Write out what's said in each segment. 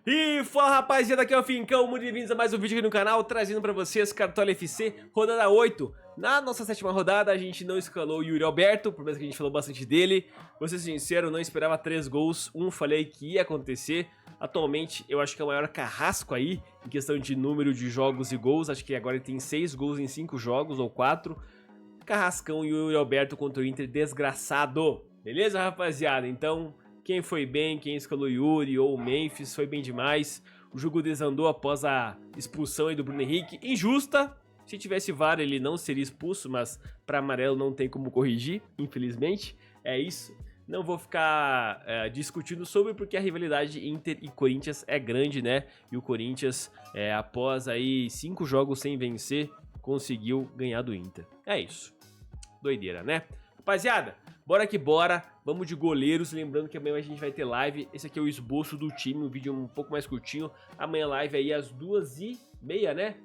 E fala rapaziada, aqui é o Fincão, muito bem-vindos a mais um vídeo aqui no canal, trazendo pra vocês Cartola FC, rodada 8. Na nossa sétima rodada a gente não escalou o Yuri Alberto, por mais que a gente falou bastante dele. Vou ser sincero, eu não esperava 3 gols, falei que ia acontecer. Atualmente eu acho que é o maior carrasco aí, em questão de número de jogos e gols, acho que agora ele tem 6 gols em 5 jogos ou 4. Carrascão e o Yuri Alberto contra o Inter, desgraçado. Beleza rapaziada, então... Quem foi bem, quem escalou Yuri ou o Memphis, foi bem demais. O jogo desandou após a expulsão aí do Bruno Henrique, injusta. Se tivesse VAR ele não seria expulso, mas para amarelo não tem como corrigir, infelizmente. É isso. Não vou ficar discutindo sobre, porque a rivalidade Inter e Corinthians é grande, né? E o Corinthians, após aí 5 jogos sem vencer, conseguiu ganhar do Inter. É isso. Doideira, né? Rapaziada, bora que bora, vamos de goleiros, lembrando que amanhã a gente vai ter live, esse aqui é o esboço do time, um vídeo um pouco mais curtinho, amanhã live aí às 2h30, né?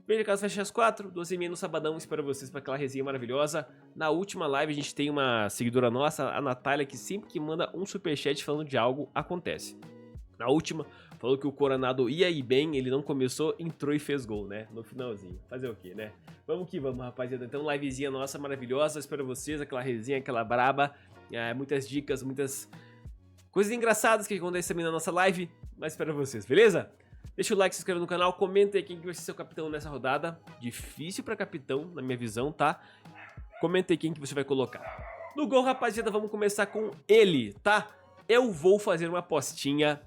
Veja caso fecha às 4, 2h30 no sabadão, espero vocês para aquela resenha maravilhosa. Na última live a gente tem uma seguidora nossa, a Natália, que sempre que manda um superchat falando de algo, acontece. Na última, falou que o Coronado ia ir bem, ele não começou, entrou e fez gol, né? No finalzinho. Fazer o quê, né? Vamos que vamos, rapaziada. Então, livezinha nossa maravilhosa, espero vocês, aquela resenha, aquela braba. Muitas dicas, muitas coisas engraçadas que acontecem também na nossa live, mas espero vocês, beleza? Deixa o like, se inscreve no canal, comenta aí quem que vai ser seu capitão nessa rodada. Difícil pra capitão, na minha visão, tá? Comenta aí quem que você vai colocar. No gol, rapaziada, vamos começar com ele, tá? Eu vou fazer uma apostinha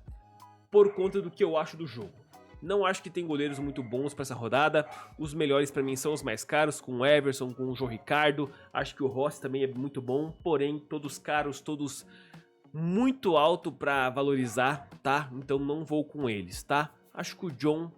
por conta do que eu acho do jogo. Não acho que tem goleiros muito bons para essa rodada. Os melhores para mim são os mais caros, com o Everson, com o João Ricardo. Acho que o Rossi também é muito bom, porém todos caros, todos muito alto para valorizar, tá? Então não vou com eles, tá? Acho que o John,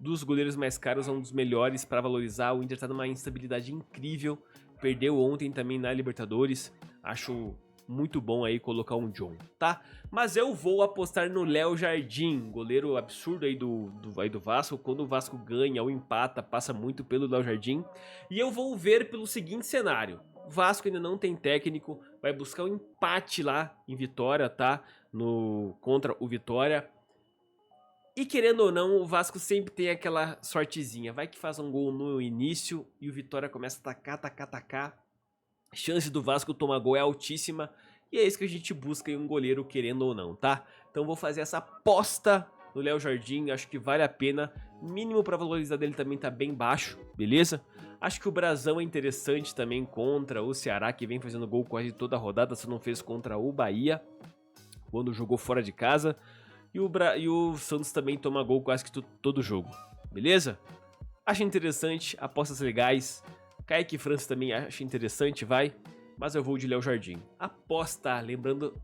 dos goleiros mais caros, é um dos melhores para valorizar. O Inter tá numa instabilidade incrível. Perdeu ontem também na Libertadores. Acho muito bom aí colocar um John, tá? Mas eu vou apostar no Léo Jardim, goleiro absurdo aí do Vasco. Quando o Vasco ganha ou empata, passa muito pelo Léo Jardim. E eu vou ver pelo seguinte cenário: o Vasco ainda não tem técnico, vai buscar um empate lá em Vitória, tá? Contra o Vitória. E querendo ou não, o Vasco sempre tem aquela sortezinha. Vai que faz um gol no início e o Vitória começa a tacar. A chance do Vasco tomar gol é altíssima. E é isso que a gente busca em um goleiro, querendo ou não, tá? Então vou fazer essa aposta no Léo Jardim. Acho que vale a pena. Mínimo para valorizar dele também tá bem baixo, beleza? Acho que o Brasão é interessante também contra o Ceará, que vem fazendo gol quase toda a rodada. Só não fez contra o Bahia, quando jogou fora de casa. E o Santos também toma gol quase que todo jogo, beleza? Acho interessante, apostas legais. Kaique França também acho interessante, vai. Mas eu vou de Léo Jardim. Aposta, lembrando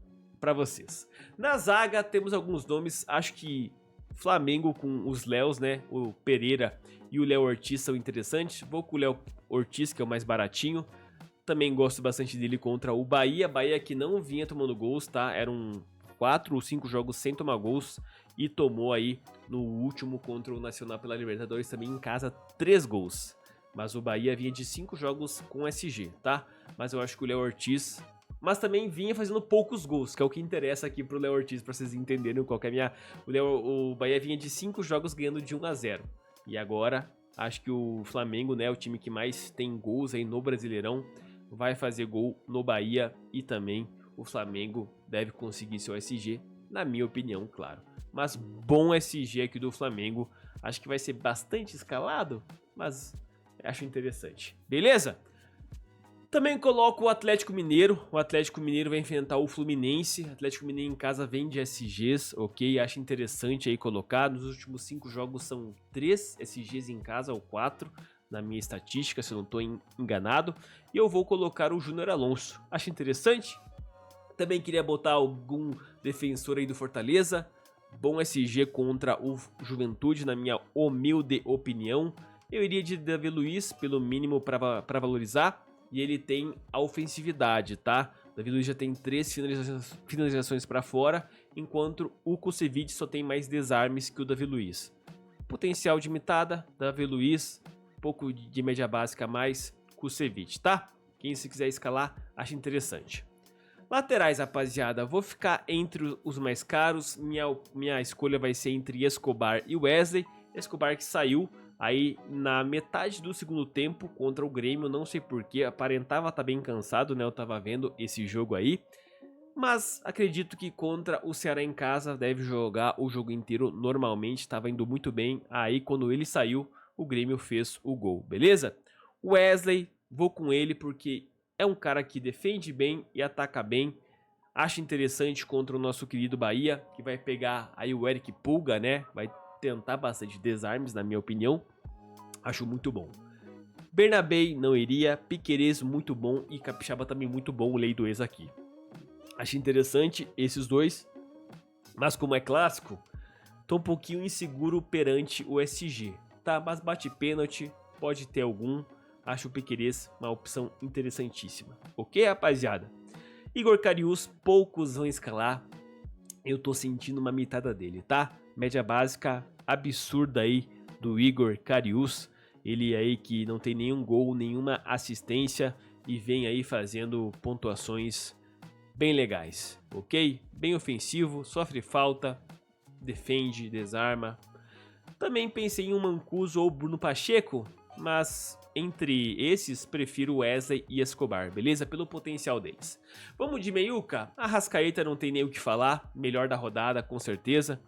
pra vocês. Na zaga temos alguns nomes, acho que Flamengo com os Léos, né? O Pereira e o Léo Ortiz são interessantes. Vou com o Léo Ortiz, que é o mais baratinho. Também gosto bastante dele contra o Bahia. Bahia que não vinha tomando gols, tá? Eram 4 ou 5 jogos sem tomar gols. E tomou aí no último contra o Nacional pela Libertadores também em casa 3 gols. Mas o Bahia vinha de 5 jogos com SG, tá? Mas eu acho que o Léo Ortiz... Mas também vinha fazendo poucos gols, que é o que interessa aqui pro Léo Ortiz, pra vocês entenderem qual que é a minha... O Bahia vinha de 5 jogos ganhando de 1-0. E agora, acho que o Flamengo, né, o time que mais tem gols aí no Brasileirão, vai fazer gol no Bahia. E também o Flamengo deve conseguir seu SG, na minha opinião, claro. Mas bom SG aqui do Flamengo. Acho que vai ser bastante escalado, mas... acho interessante. Beleza? Também coloco o Atlético Mineiro. O Atlético Mineiro vai enfrentar o Fluminense. O Atlético Mineiro em casa vem de SGs, ok? Acho interessante aí colocar. Nos últimos 5 jogos são 3 SGs em casa, ou 4, na minha estatística, se eu não estou enganado. E eu vou colocar o Júnior Alonso. Acho interessante. Também queria botar algum defensor aí do Fortaleza. Bom SG contra o Juventude, na minha humilde opinião. Eu iria de Davi Luiz, pelo mínimo para valorizar, e ele tem a ofensividade, tá? Davi Luiz já tem 3 finalizações para fora, enquanto o Kusevich só tem mais desarmes que o Davi Luiz. Potencial de imitada, Davi Luiz, pouco de média básica mais Kusevich, tá? Quem se quiser escalar, acha interessante. Laterais, rapaziada, vou ficar entre os mais caros. Minha escolha vai ser entre Escobar e Wesley. Escobar que saiu aí na metade do segundo tempo contra o Grêmio, não sei porquê, aparentava estar bem cansado, né? Eu tava vendo esse jogo aí. Mas acredito que contra o Ceará em casa deve jogar o jogo inteiro normalmente, estava indo muito bem. Aí quando ele saiu, o Grêmio fez o gol, beleza? Wesley, vou com ele porque é um cara que defende bem e ataca bem. Acho interessante contra o nosso querido Bahia, que vai pegar aí o Eric Pulga, né? Vai tentar bastante desarmes, na minha opinião. Acho muito bom. Bernabei não iria, Piquerez muito bom e Capixaba também muito bom, o Lei do Ex aqui. Acho interessante esses dois, mas como é clássico, tô um pouquinho inseguro perante o SG, tá? Mas bate pênalti, pode ter algum, acho o Piquerez uma opção interessantíssima. Ok, rapaziada? Igor Cariús, poucos vão escalar, eu tô sentindo uma mitada dele, tá? Média básica absurda aí do Igor Cariús, ele aí que não tem nenhum gol, nenhuma assistência e vem aí fazendo pontuações bem legais, ok? Bem ofensivo, sofre falta, defende, desarma. Também pensei em um Mancuso ou Bruno Pacheco, mas entre esses prefiro Wesley e Escobar, beleza? Pelo potencial deles. Vamos de meiuca? A Arrascaeta não tem nem o que falar, melhor da rodada com certeza.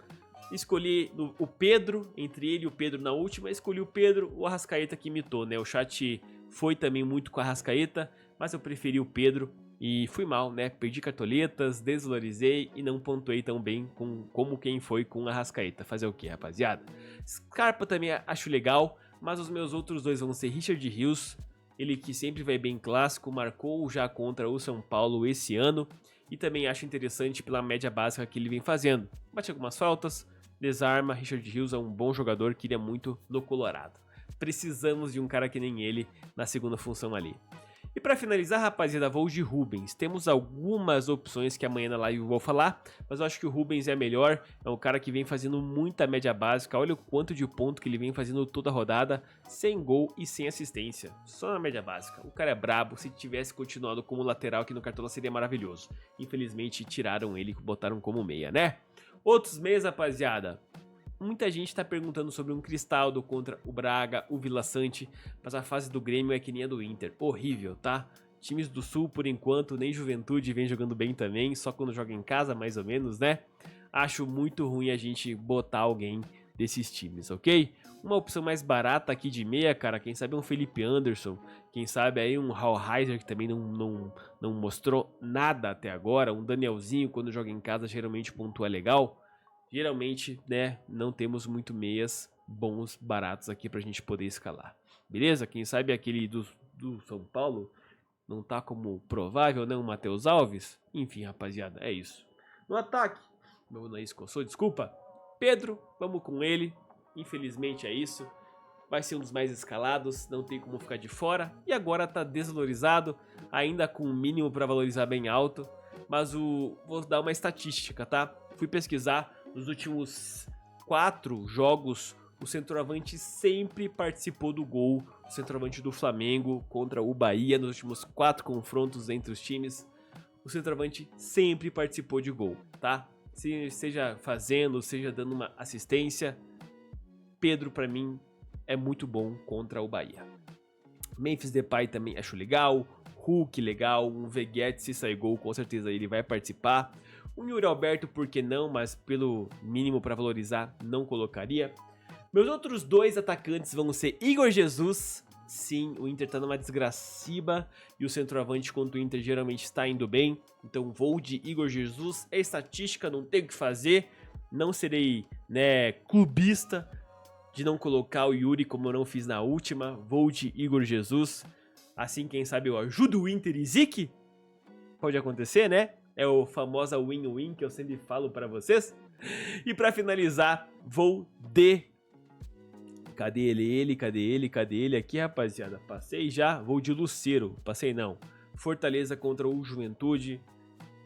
Escolhi o Pedro, entre ele e o Pedro na última, escolhi o Pedro, o Arrascaeta que imitou, né? O chat foi também muito com a Arrascaeta, mas eu preferi o Pedro. E fui mal, né? Perdi cartoletas, desvalorizei e não pontuei tão bem como quem foi com a Arrascaeta. Fazer o que, rapaziada? Scarpa também acho legal, mas os meus outros dois vão ser Richard Rios, ele que sempre vai bem clássico, marcou já contra o São Paulo esse ano. E também acho interessante pela média básica que ele vem fazendo. Bate algumas faltas, desarma, Richard Rios é um bom jogador, queria muito no Colorado. Precisamos de um cara que nem ele na segunda função ali. E para finalizar, rapaziada, vou de Rubens. Temos algumas opções que amanhã na live eu vou falar, mas eu acho que o Rubens é melhor. É um cara que vem fazendo muita média básica. Olha o quanto de ponto que ele vem fazendo toda a rodada, sem gol e sem assistência. Só na média básica. O cara é brabo. Se tivesse continuado como lateral aqui no Cartola seria maravilhoso. Infelizmente tiraram ele e botaram como meia, né? Outros meias, rapaziada. Muita gente tá perguntando sobre um Cristaldo contra o Braga, o Vila Sante, mas a fase do Grêmio é que nem a do Inter, horrível, tá? Times do Sul, por enquanto, nem Juventude vem jogando bem também, só quando joga em casa, mais ou menos, né? Acho muito ruim a gente botar alguém desses times, ok? Uma opção mais barata aqui de meia, cara, quem sabe um Felipe Anderson, quem sabe aí um Raul Heiser, que também não mostrou nada até agora, um Danielzinho, quando joga em casa, geralmente pontua legal. Geralmente, né, não temos muito meias bons, baratos aqui pra gente poder escalar. Beleza? Quem sabe aquele do São Paulo não tá como provável, né? O Matheus Alves. Enfim, rapaziada, é isso. No ataque, meu nariz coçou, desculpa. Pedro, vamos com ele. Infelizmente é isso. Vai ser um dos mais escalados, não tem como ficar de fora. E agora tá desvalorizado, ainda com um mínimo pra valorizar bem alto. Mas vou dar uma estatística, tá? Fui pesquisar. Nos últimos 4 jogos, o centroavante sempre participou do gol. O centroavante do Flamengo contra o Bahia, nos últimos 4 confrontos entre os times, o centroavante sempre participou de gol, tá? Seja fazendo, seja dando uma assistência, Pedro pra mim é muito bom contra o Bahia. Memphis Depay também acho legal, Hulk legal, um Veguete se sair gol com certeza ele vai participar. O Yuri Alberto, por que não, mas pelo mínimo para valorizar, não colocaria. Meus outros 2 atacantes vão ser Igor Jesus. Sim, o Inter tá numa desgraciba e o centroavante contra o Inter geralmente está indo bem. Então vou de Igor Jesus. É estatística, não tem o que fazer. Não serei, né, clubista de não colocar o Yuri como eu não fiz na última. Vou de Igor Jesus. Assim, quem sabe eu ajudo o Inter e Zique. Pode acontecer, né? É o famosa win-win que eu sempre falo pra vocês. E pra finalizar, vou de... Cadê ele aqui, rapaziada? Passei já, vou de Lucero. Passei não. Fortaleza contra o Juventude.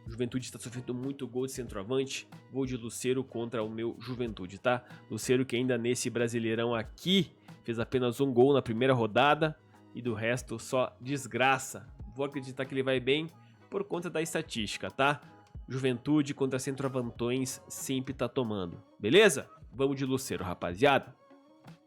Juventude está sofrendo muito gol de centroavante. Vou de Lucero contra o meu Juventude, tá? Lucero que ainda nesse Brasileirão aqui fez apenas um gol na primeira rodada. E do resto só desgraça. Vou acreditar que ele vai bem. por conta da estatística, tá? Juventude contra Centroavantões sempre tá tomando, beleza? Vamos de Lucero, rapaziada.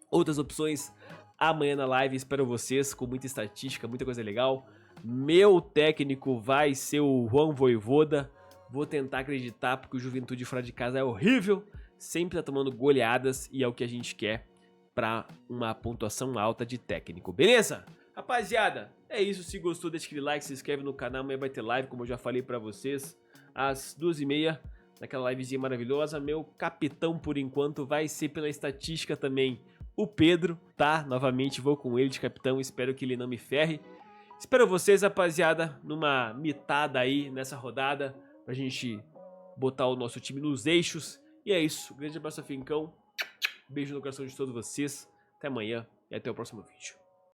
Outras opções amanhã na live, espero vocês com muita estatística, muita coisa legal. Meu técnico vai ser o Juan Voivoda. Vou tentar acreditar porque o Juventude fora de casa é horrível. Sempre tá tomando goleadas e é o que a gente quer pra uma pontuação alta de técnico, beleza? Rapaziada, é isso. Se gostou, deixa aquele like, se inscreve no canal. Amanhã vai ter live, como eu já falei pra vocês, às 2h30. Naquela livezinha maravilhosa. Meu capitão, por enquanto, vai ser pela estatística também o Pedro, tá? Novamente vou com ele de capitão, espero que ele não me ferre. Espero vocês, rapaziada, numa mitada aí nessa rodada, pra gente botar o nosso time nos eixos. E é isso, grande abraço, Fincão. Beijo no coração de todos vocês. Até amanhã e até o próximo vídeo.